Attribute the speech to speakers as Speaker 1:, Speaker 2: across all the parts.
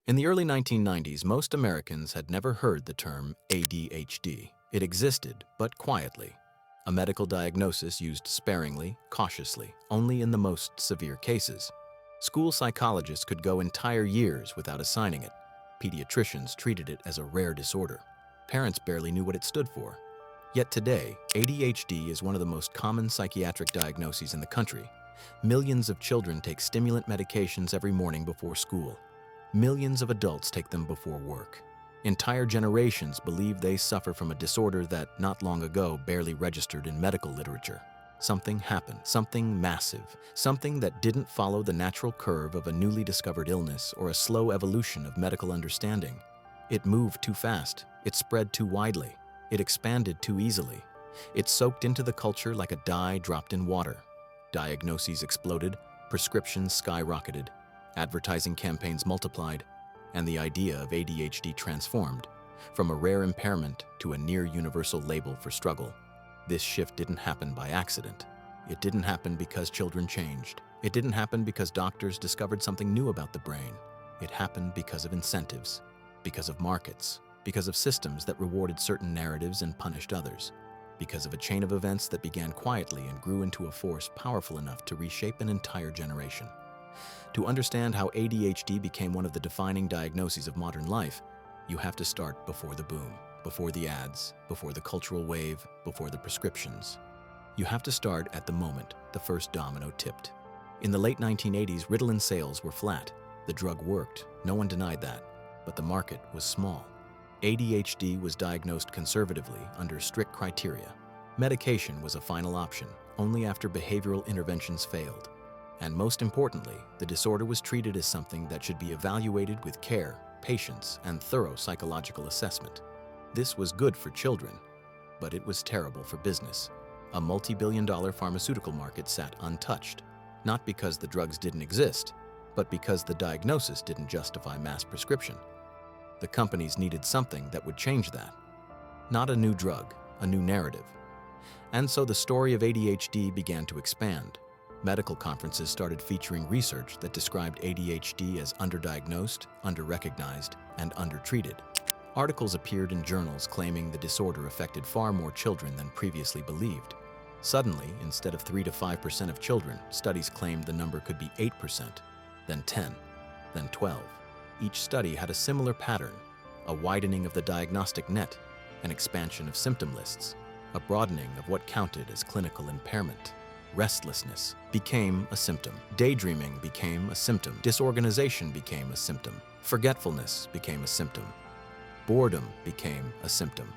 Speaker 1: In the early 1990s, most Americans had never heard the term ADHD. It existed, but quietly. A medical diagnosis used sparingly, cautiously, only in the most severe cases. School psychologists could go entire years without assigning it. Pediatricians treated it as a rare disorder. Parents barely knew what it stood for. Yet today, ADHD is one of the most common psychiatric diagnoses in the country. Millions of children take stimulant medications every morning before school. Millions of adults take them before work. Entire generations believe they suffer from a disorder that, not long ago, barely registered in medical literature. Something happened, something massive, something that didn't follow the natural curve of a newly discovered illness or a slow evolution of medical understanding. It moved too fast, it spread too widely, it expanded too easily. It soaked into the culture like a dye dropped in water. Diagnoses exploded, prescriptions skyrocketed, advertising campaigns multiplied, and the idea of ADHD transformed, from a rare impairment to a near-universal label for struggle. This shift didn't happen by accident. It didn't happen because children changed. It didn't happen because doctors discovered something new about the brain. It happened because of incentives, because of markets, because of systems that rewarded certain narratives and punished others, because of a chain of events that began quietly and grew into a force powerful enough to reshape an entire generation. To understand how ADHD became one of the defining diagnoses of modern life, you have to start before the boom, before the ads, before the cultural wave, before the prescriptions. You have to start at the moment the first domino tipped. In the late 1980s, Ritalin sales were flat. The drug worked, no one denied that, but the market was small. ADHD was diagnosed conservatively under strict criteria. Medication was a final option, only after behavioral interventions failed. And most importantly, the disorder was treated as something that should be evaluated with care, patience, and thorough psychological assessment. This was good for children, but it was terrible for business. A multi-billion-dollar pharmaceutical market sat untouched, not because the drugs didn't exist, but because the diagnosis didn't justify mass prescription. The companies needed something that would change that. Not a new drug, a new narrative. And so the story of ADHD began to expand. Medical conferences started featuring research that described ADHD as underdiagnosed, underrecognized, and undertreated. Articles appeared in journals claiming the disorder affected far more children than previously believed. Suddenly, instead of 3 to 5% of children, studies claimed the number could be 8%, then 10, then 12. Each study had a similar pattern: a widening of the diagnostic net, an expansion of symptom lists, a broadening of what counted as clinical impairment. Restlessness became a symptom. Daydreaming became a symptom. Disorganization became a symptom. Forgetfulness became a symptom. Boredom became a symptom.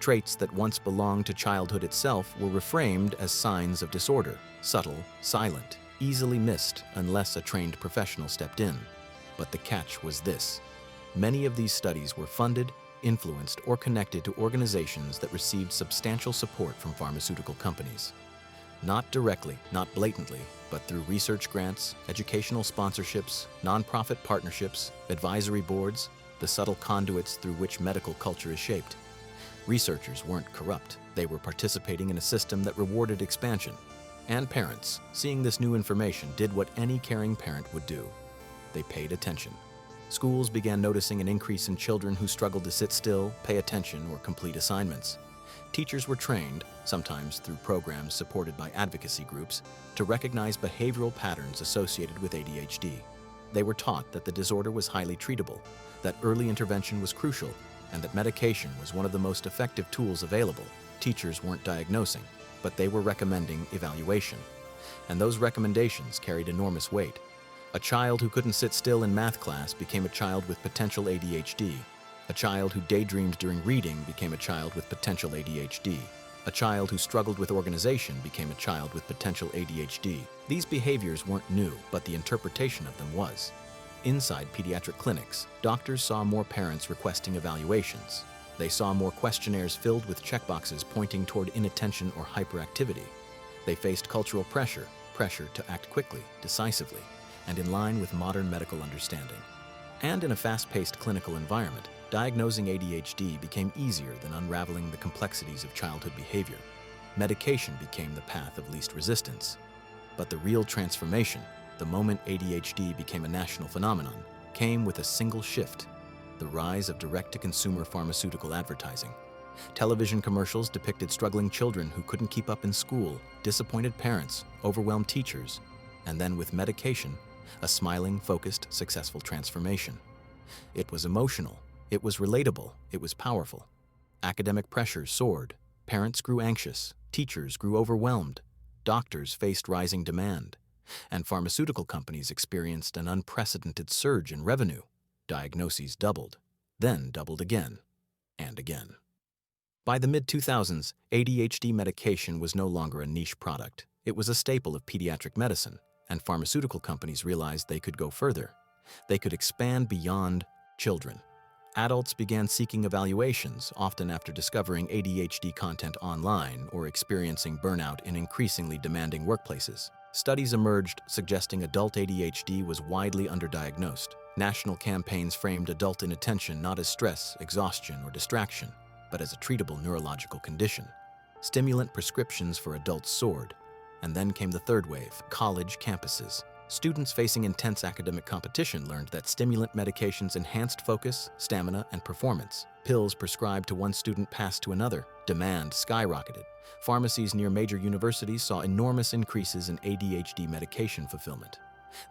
Speaker 1: Traits that once belonged to childhood itself were reframed as signs of disorder, subtle, silent, easily missed unless a trained professional stepped in. But the catch was this: many of these studies were funded, influenced, or connected to organizations that received substantial support from pharmaceutical companies. Not directly, not blatantly, but through research grants, educational sponsorships, nonprofit partnerships, advisory boards, the subtle conduits through which medical culture is shaped. Researchers weren't corrupt. They were participating in a system that rewarded expansion. And parents, seeing this new information, did what any caring parent would do. They paid attention. Schools began noticing an increase in children who struggled to sit still, pay attention, or complete assignments. Teachers were trained, sometimes through programs supported by advocacy groups, to recognize behavioral patterns associated with ADHD. They were taught that the disorder was highly treatable, that early intervention was crucial, and that medication was one of the most effective tools available. Teachers weren't diagnosing, but they were recommending evaluation. And those recommendations carried enormous weight. A child who couldn't sit still in math class became a child with potential ADHD. A child who daydreamed during reading became a child with potential ADHD. A child who struggled with organization became a child with potential ADHD. These behaviors weren't new, but the interpretation of them was. Inside pediatric clinics, doctors saw more parents requesting evaluations. They saw more questionnaires filled with checkboxes pointing toward inattention or hyperactivity. They faced cultural pressure to act quickly, decisively, and in line with modern medical understanding. And in a fast-paced clinical environment, diagnosing ADHD became easier than unraveling the complexities of childhood behavior. Medication became the path of least resistance. But the real transformation, the moment ADHD became a national phenomenon, came with a single shift: the rise of direct-to-consumer pharmaceutical advertising. Television commercials depicted struggling children who couldn't keep up in school, disappointed parents, overwhelmed teachers, and then with medication, a smiling, focused, successful transformation. It was emotional, it was relatable, it was powerful. Academic pressures soared, parents grew anxious, teachers grew overwhelmed, doctors faced rising demand, and pharmaceutical companies experienced an unprecedented surge in revenue. Diagnoses doubled, then doubled again, and again. By the mid-2000s, ADHD medication was no longer a niche product. It was a staple of pediatric medicine, and pharmaceutical companies realized they could go further. They could expand beyond children. Adults began seeking evaluations, often after discovering ADHD content online or experiencing burnout in increasingly demanding workplaces. Studies emerged suggesting adult ADHD was widely underdiagnosed. National campaigns framed adult inattention not as stress, exhaustion, or distraction, but as a treatable neurological condition. Stimulant prescriptions for adults soared, and then came the third wave: college campuses. Students facing intense academic competition learned that stimulant medications enhanced focus, stamina, and performance. Pills prescribed to one student passed to another. Demand skyrocketed. Pharmacies near major universities saw enormous increases in ADHD medication fulfillment.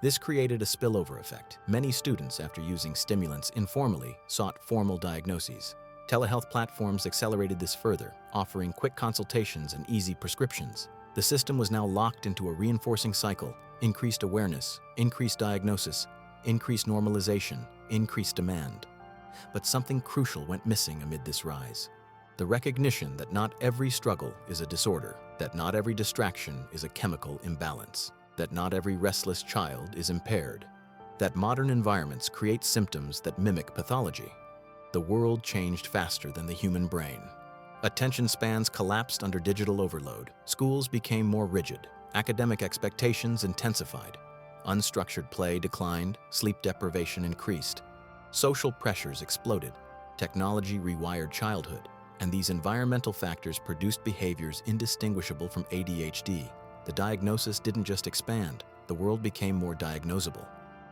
Speaker 1: This created a spillover effect. Many students, after using stimulants informally, sought formal diagnoses. Telehealth platforms accelerated this further, offering quick consultations and easy prescriptions. The system was now locked into a reinforcing cycle: increased awareness, increased diagnosis, increased normalization, increased demand. But something crucial went missing amid this rise: the recognition that not every struggle is a disorder, that not every distraction is a chemical imbalance, that not every restless child is impaired, that modern environments create symptoms that mimic pathology. The world changed faster than the human brain. Attention spans collapsed under digital overload. Schools became more rigid. Academic expectations intensified. Unstructured play declined. Sleep deprivation increased. Social pressures exploded. Technology rewired childhood. And these environmental factors produced behaviors indistinguishable from ADHD. The diagnosis didn't just expand. The world became more diagnosable.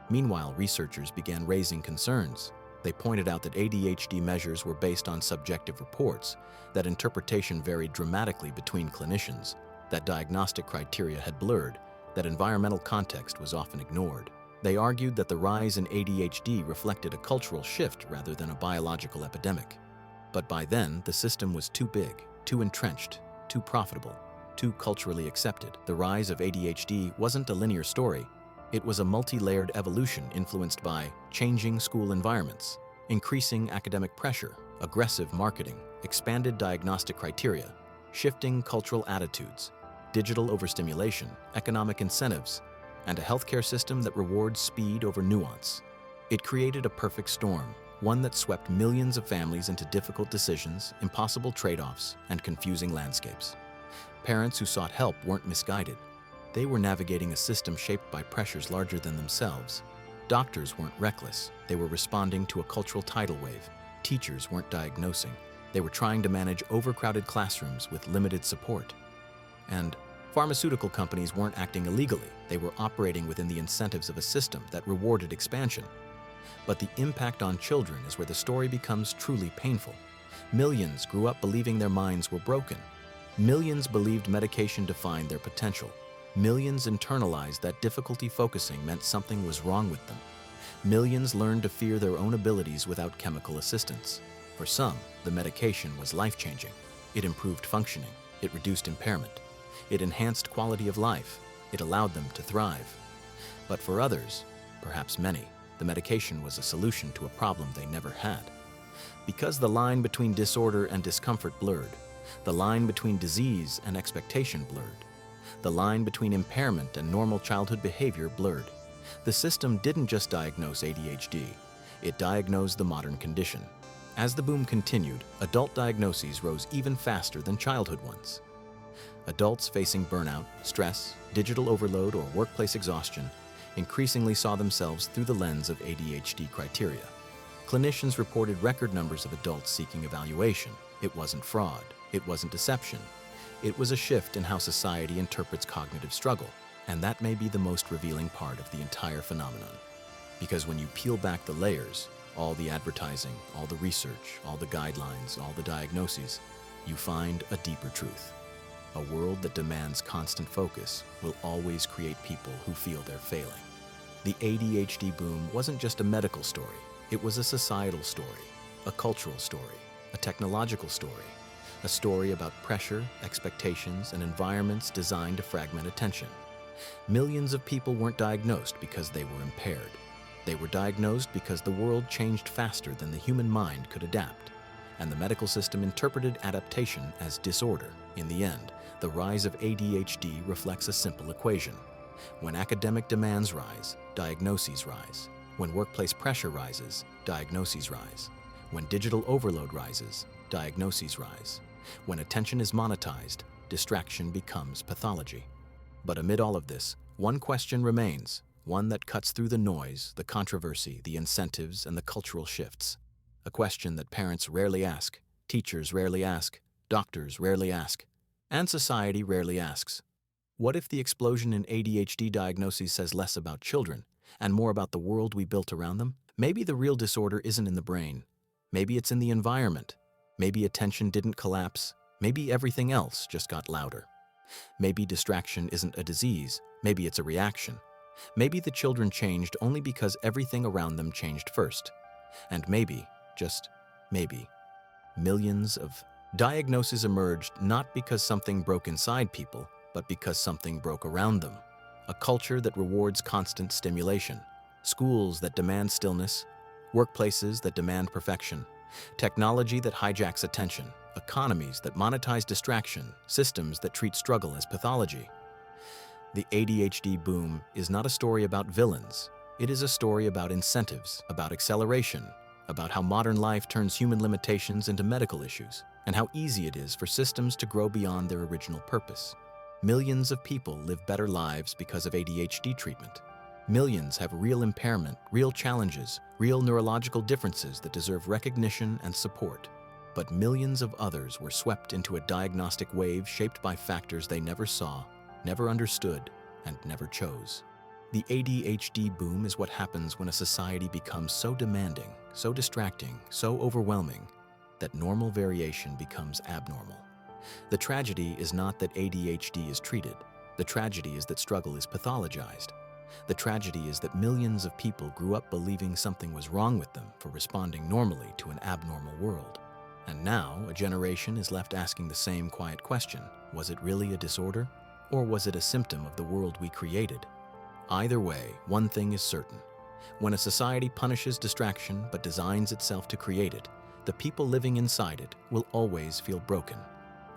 Speaker 1: Meanwhile, researchers began raising concerns. They pointed out that ADHD measures were based on subjective reports, that interpretation varied dramatically between clinicians, that diagnostic criteria had blurred, that environmental context was often ignored. They argued that the rise in ADHD reflected a cultural shift rather than a biological epidemic. But by then, the system was too big, too entrenched, too profitable, too culturally accepted. The rise of ADHD wasn't a linear story. It was a multi-layered evolution influenced by changing school environments, increasing academic pressure, aggressive marketing, expanded diagnostic criteria, shifting cultural attitudes, digital overstimulation, economic incentives, and a healthcare system that rewards speed over nuance. It created a perfect storm, one that swept millions of families into difficult decisions, impossible trade-offs, and confusing landscapes. Parents who sought help weren't misguided. They were navigating a system shaped by pressures larger than themselves. Doctors weren't reckless. They were responding to a cultural tidal wave. Teachers weren't diagnosing. They were trying to manage overcrowded classrooms with limited support. And pharmaceutical companies weren't acting illegally. They were operating within the incentives of a system that rewarded expansion. But the impact on children is where the story becomes truly painful. Millions grew up believing their minds were broken. Millions believed medication defined their potential. Millions internalized that difficulty focusing meant something was wrong with them. Millions learned to fear their own abilities without chemical assistance. For some, the medication was life-changing. It improved functioning. It reduced impairment. It enhanced quality of life. It allowed them to thrive. But for others, perhaps many, the medication was a solution to a problem they never had. Because the line between disorder and discomfort blurred, the line between disease and expectation blurred, the line between impairment and normal childhood behavior blurred. The system didn't just diagnose ADHD, it diagnosed the modern condition. As the boom continued, adult diagnoses rose even faster than childhood ones. Adults facing burnout, stress, digital overload, or workplace exhaustion increasingly saw themselves through the lens of ADHD criteria. Clinicians reported record numbers of adults seeking evaluation. It wasn't fraud. It wasn't deception. It was a shift in how society interprets cognitive struggle, and that may be the most revealing part of the entire phenomenon. Because when you peel back the layers, all the advertising, all the research, all the guidelines, all the diagnoses, you find a deeper truth. A world that demands constant focus will always create people who feel they're failing. The ADHD boom wasn't just a medical story. It was a societal story, a cultural story, a technological story, a story about pressure, expectations, and environments designed to fragment attention. Millions of people weren't diagnosed because they were impaired. They were diagnosed because the world changed faster than the human mind could adapt, and the medical system interpreted adaptation as disorder. In the end, the rise of ADHD reflects a simple equation. When academic demands rise, diagnoses rise. When workplace pressure rises, diagnoses rise. When digital overload rises, diagnoses rise. When attention is monetized, distraction becomes pathology. But amid all of this, one question remains, one that cuts through the noise, the controversy, the incentives, and the cultural shifts. A question that parents rarely ask, teachers rarely ask, doctors rarely ask, and society rarely asks. What if the explosion in ADHD diagnoses says less about children and more about the world we built around them? Maybe the real disorder isn't in the brain. Maybe it's in the environment. Maybe attention didn't collapse. Maybe everything else just got louder. Maybe distraction isn't a disease. Maybe it's a reaction. Maybe the children changed only because everything around them changed first. And maybe, just maybe, millions of diagnoses emerged not because something broke inside people, but because something broke around them. A culture that rewards constant stimulation, schools that demand stillness, workplaces that demand perfection, technology that hijacks attention, economies that monetize distraction, systems that treat struggle as pathology. The ADHD boom is not a story about villains. It is a story about incentives, about acceleration, about how modern life turns human limitations into medical issues, and how easy it is for systems to grow beyond their original purpose. Millions of people live better lives because of ADHD treatment. Millions have real impairment, real challenges, real neurological differences that deserve recognition and support. But millions of others were swept into a diagnostic wave shaped by factors they never saw, never understood, and never chose. The ADHD boom is what happens when a society becomes so demanding, so distracting, so overwhelming, that normal variation becomes abnormal. The tragedy is not that ADHD is treated. The tragedy is that struggle is pathologized. The tragedy is that millions of people grew up believing something was wrong with them for responding normally to an abnormal world. And now, a generation is left asking the same quiet question: was it really a disorder? Or was it a symptom of the world we created? Either way, one thing is certain. When a society punishes distraction but designs itself to create it, the people living inside it will always feel broken.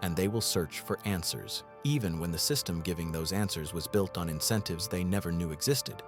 Speaker 1: And they will search for answers, even when the system giving those answers was built on incentives they never knew existed.